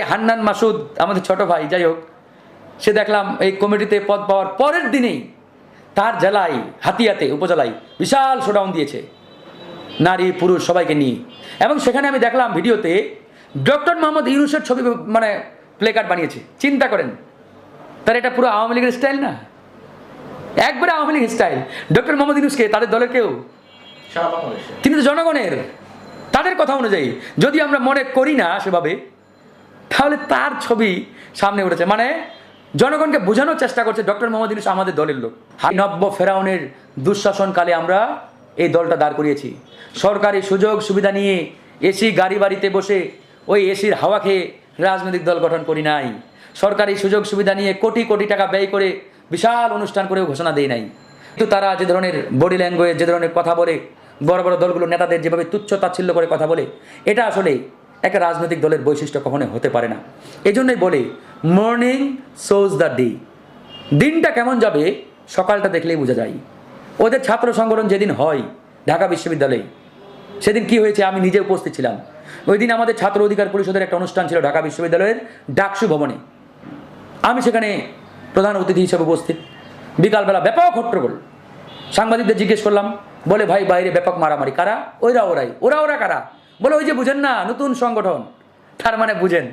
হান্নান মাসুদ আমাদের ছোট ভাই, যাই হোক, সে দেখলাম এই কমিটিতে পদ পাওয়ার পরের দিনেই তার জেলায় হাতিয়াতে উপজেলায় বিশাল শোডাউন দিয়েছে নারী পুরুষ সবাইকে নিয়ে। এবং সেখানে আমি দেখলাম ভিডিওতে ডক্টর মোহাম্মদ ইউনূসের ছবি মানে প্লে কার্ড বানিয়েছে। চিন্তা করেন, তার এটা পুরো আওয়ামী লীগের স্টাইল না? একবারে আওয়ামী লীগ স্টাইল। ডক্টর মোহাম্মদ ইউনূসকে তাদের দলের কেউ, তিনি তো জনগণের, তাদের কথা অনুযায়ী যদি আমরা মনে করি না সেভাবে, তাহলে তার ছবি সামনে উঠেছে। মানে জনগণকে বোঝানোর চেষ্টা করছে ডক্টর মোহাম্মদ ইউনূস আমাদের দলের লোক। নব্য ফেরাউনের দুঃশাসনকালে আমরা এই দলটা দাঁড় করিয়েছি। সরকারি সুযোগ সুবিধা নিয়ে এসি গাড়ি বাড়িতে বসে ওই এসির হাওয়া খেয়ে রাজনৈতিক দল গঠন করি নাই। সরকারি সুযোগ সুবিধা নিয়ে কোটি কোটি টাকা ব্যয় করে বিশাল অনুষ্ঠান করেও ঘোষণা দেয় নাই। কিন্তু তারা যে ধরনের বডি ল্যাঙ্গুয়েজ, যে ধরনের কথা বলে, বড় বড় দলগুলো নেতাদের যেভাবে তুচ্ছ তাচ্ছিল্য করে কথা বলে, এটা আসলে একটা রাজনৈতিক দলের বৈশিষ্ট্য কখনোই হতে পারে না। এই জন্যই বলে মর্নিং শোজ দ্য ডে। দিনটা কেমন যাবে সকালটা দেখলেই বোঝা যায়। ওদের ছাত্র সংগঠন যেদিন হয় ঢাকা বিশ্ববিদ্যালয়ে, সেদিন কি হয়েছে আমি নিজে উপস্থিত ছিলাম। ওই দিন আমাদের ছাত্র অধিকার পরিষদের একটা অনুষ্ঠান ছিল ঢাকা বিশ্ববিদ্যালয়ের ডাকসু ভবনে। আমি সেখানে প্রধান অতিথি হিসেবে উপস্থিত। বিকালবেলা ব্যাপক হট্টগোল। সাংবাদিকদের জিজ্ঞেস করলাম, বলে ভাই বাইরে ব্যাপক মারামারি। কারা? ওরা কারা? বলে ওই যে বুঝেন না, নতুন সংগঠন। তার মানে বুঝেন